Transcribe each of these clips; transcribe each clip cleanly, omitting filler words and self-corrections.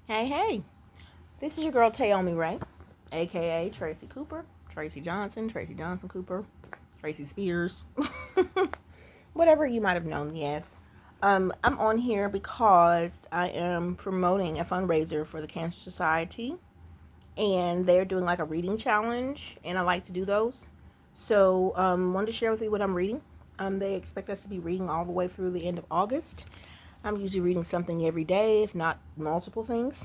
Hey, this is your girl Taomi Ray, aka Tracy Cooper, Tracy Johnson Cooper, Tracy Spears, whatever you might have known me as. I'm on here because I am promoting a fundraiser for the Cancer Society, and they're doing like a reading challenge, and I like to do those. So, wanted to share with you what I'm reading. They expect us to be reading all the way through the end of August. I'm usually reading something every day, if not multiple things.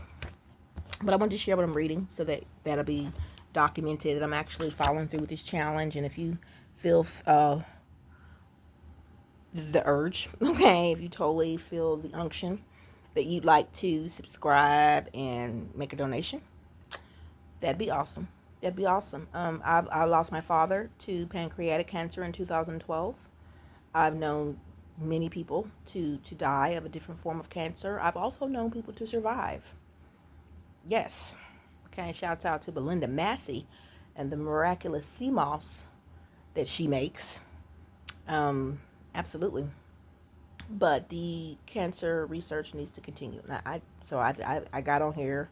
But I wanted to share what I'm reading so that that'll be documented that I'm actually following through with this challenge. And if you feel the urge, okay, if you totally feel the unction that you'd like to subscribe and make a donation, that'd be awesome. That'd be awesome. I lost my father to pancreatic cancer in 2012. I've known many people to die of a different form of cancer. I've also known people to survive. Yes. Okay, shouts out to Belinda Massey and the miraculous sea moss that she makes. Absolutely. But the cancer research needs to continue. I got on here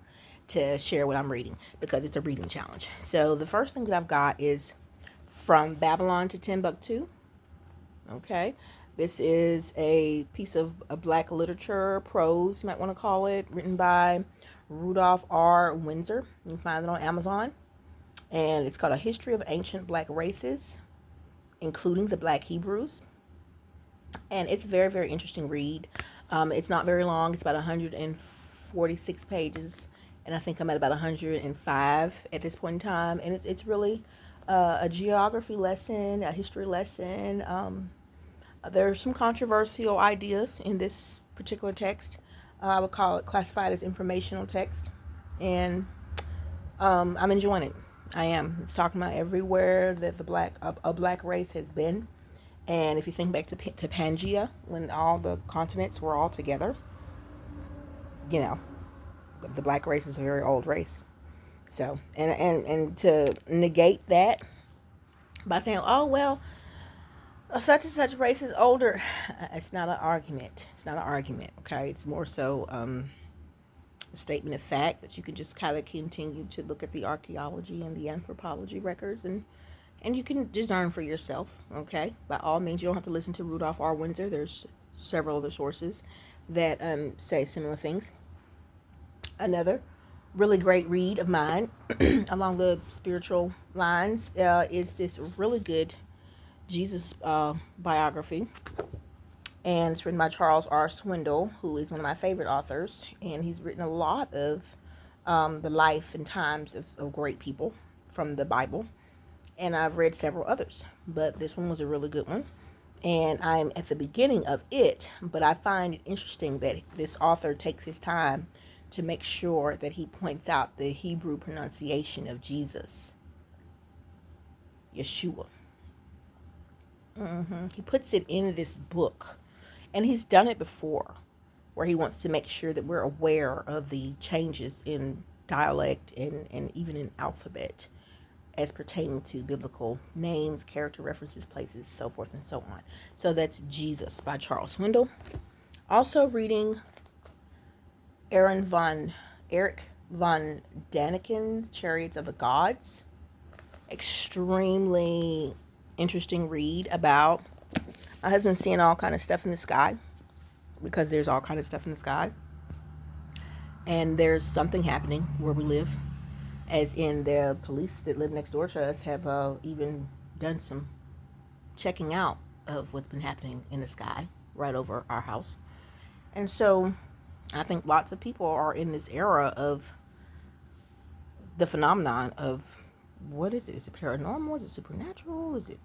to share what I'm reading because it's a reading challenge. So the first thing that I've got is From Babylon to Timbuktu. Okay. This is a piece of black literature, prose, you might want to call it, written by Rudolph R. Windsor. You can find it on Amazon. And it's called A History of Ancient Black Races, including the Black Hebrews. And it's a very, very interesting read. It's not very long. It's about 146 pages. And I think I'm at about 105 at this point in time. And it's really a geography lesson, a history lesson. There's some controversial ideas in this particular text. I would call it classified as informational text. And I'm enjoying it. I am. It's talking about everywhere that a black race has been. And if you think back to Pangea, when all the continents were all together, you know, the black race is a very old race. So, and to negate that by saying, oh, well, such and such race is older, it's not an argument. It's not an argument, okay? It's more so a statement of fact that you can just kind of continue to look at the archaeology and the anthropology records and you can discern for yourself, okay? By all means, you don't have to listen to Rudolph R. Windsor. There's several other sources that say similar things. Another really great read of mine along the spiritual lines is this really good Jesus biography. And it's written by Charles R. Swindoll, who is one of my favorite authors. And he's written a lot of the life and times of great people from the Bible. And I've read several others, but this one was a really good one. And I'm at the beginning of it, but I find it interesting that this author takes his time to make sure that he points out the Hebrew pronunciation of Jesus, Yeshua. He puts it in this book, and he's done it before, where he wants to make sure that we're aware of the changes in dialect and even in alphabet as pertaining to biblical names, character references, places, so forth and so on. So that's Jesus by Charles Swindoll. Also reading Erich von Daniken's Chariots of the Gods. Extremely interesting read about my husband seeing all kind of stuff in the sky, because there's all kind of stuff in the sky. And there's something happening where we live, as in the police that live next door to us have even done some checking out of what's been happening in the sky right over our house. And so I think lots of people are in this era of the phenomenon of, what is it? Is it paranormal? Is it supernatural? Is it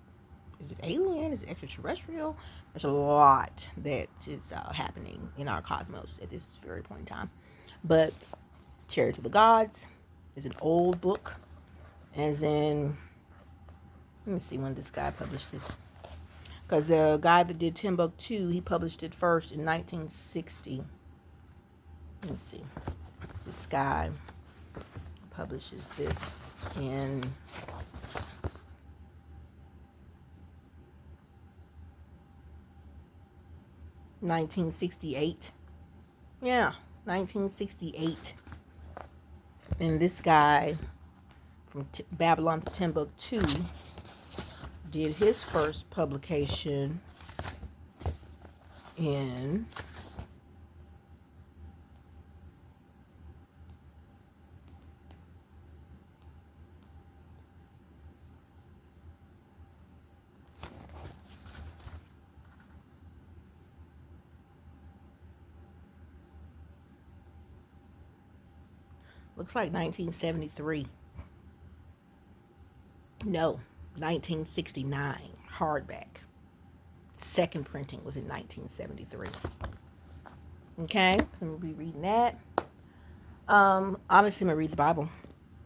alien? Is it extraterrestrial? There's a lot that is happening in our cosmos at this very point in time. But Chariots of the Gods is an old book, as in, let me see when this guy published this, because the guy that did Timbuktu, he published it first in 1960. Let me see, this guy publishes this in 1968. Yeah, 1968. And this guy from Babylon Timbuktu did his first publication in looks like 1973. No, 1969. Hardback. Second printing was in 1973. Okay, so I'm gonna be reading that. Obviously I'm gonna read the Bible.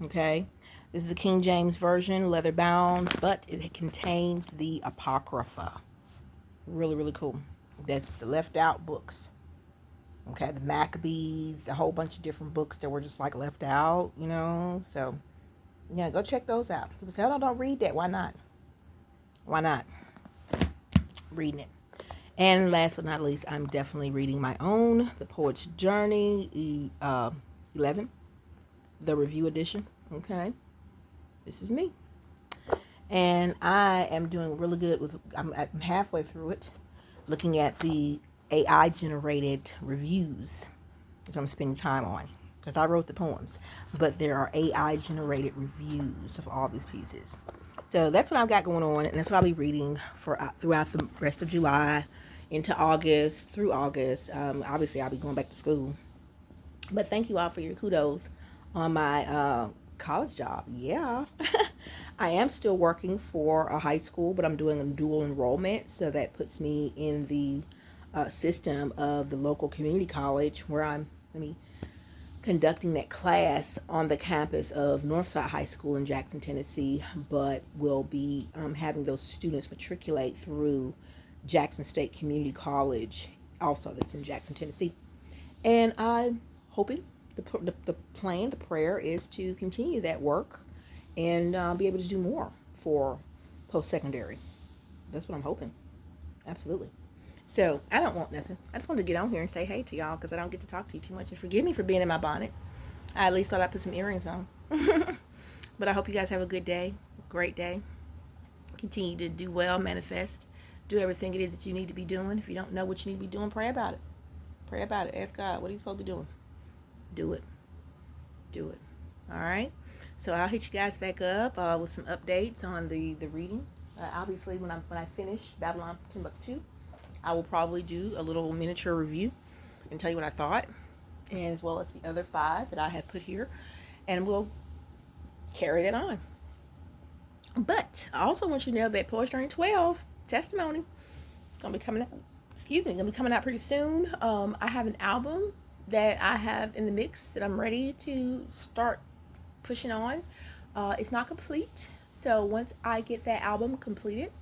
Okay, this is a King James version, leather bound, but it contains the Apocrypha. Really, really cool. That's the left out books. Okay, the Maccabees, a whole bunch of different books that were just like left out, you know. So yeah, go check those out. People say, "Oh, no, don't read that." Why not? Why not? Reading it. And last but not least, I'm definitely reading my own, The Poet's Journey, 11, the review edition. Okay, this is me. And I am doing really good with, I'm halfway through it, looking at the AI generated reviews, which I'm spending time on. Because I wrote the poems, but there are AI generated reviews of all these pieces. So that's what I've got going on, and that's what I'll be reading for throughout the rest of July into August, through August. Obviously, I'll be going back to school. But thank you all for your kudos on my college job. Yeah. I am still working for a high school, but I'm doing a dual enrollment. So that puts me in the system of the local community college where I'm conducting that class on the campus of Northside High School in Jackson, Tennessee, but will be having those students matriculate through Jackson State Community College, also that's in Jackson, Tennessee. And I'm hoping the plan, the prayer is to continue that work and be able to do more for post-secondary. That's what I'm hoping. Absolutely. So I don't want nothing. I just wanted to get on here and say hey to y'all because I don't get to talk to you too much. And forgive me for being in my bonnet. I at least thought I'd put some earrings on. But I hope you guys have a good day, great day. Continue to do well, manifest, do everything it is that you need to be doing. If you don't know what you need to be doing, pray about it. Pray about it. Ask God, what are you supposed to be doing? Do it. Do it. All right. So I'll hit you guys back up with some updates on the reading. Obviously, when I finish Babylon Timbuktu, I will probably do a little miniature review and tell you what I thought, and as well as the other 5 that I have put here, and we'll carry that on. But I also want you to know that Poet's Journey 12 testimony is gonna be coming out. Gonna be coming out pretty soon. I have an album that I have in the mix that I'm ready to start pushing on. It's not complete, so once I get that album completed,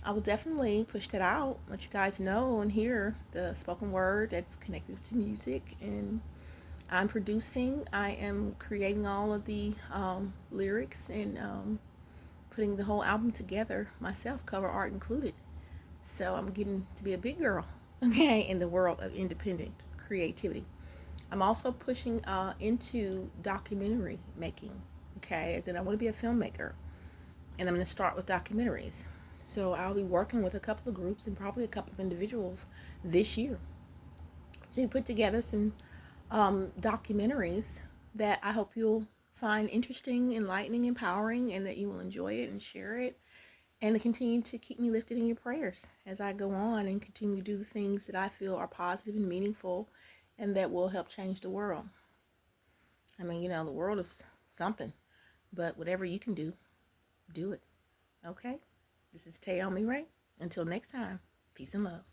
I will definitely push that out, let you guys know and hear the spoken word that's connected to music. And I'm producing, I am creating all of the lyrics and putting the whole album together myself, cover art included. So I'm getting to be a big girl, okay, in the world of independent creativity. I'm also pushing into documentary making, okay, as in I want to be a filmmaker, and I'm going to start with documentaries. So I'll be working with a couple of groups and probably a couple of individuals this year to put together some documentaries that I hope you'll find interesting, enlightening, empowering, and that you will enjoy it and share it, and to continue to keep me lifted in your prayers as I go on and continue to do the things that I feel are positive and meaningful and that will help change the world. I mean, the world is something, but whatever you can do, do it. Okay? This is Tayomi Ray. Until next time, peace and love.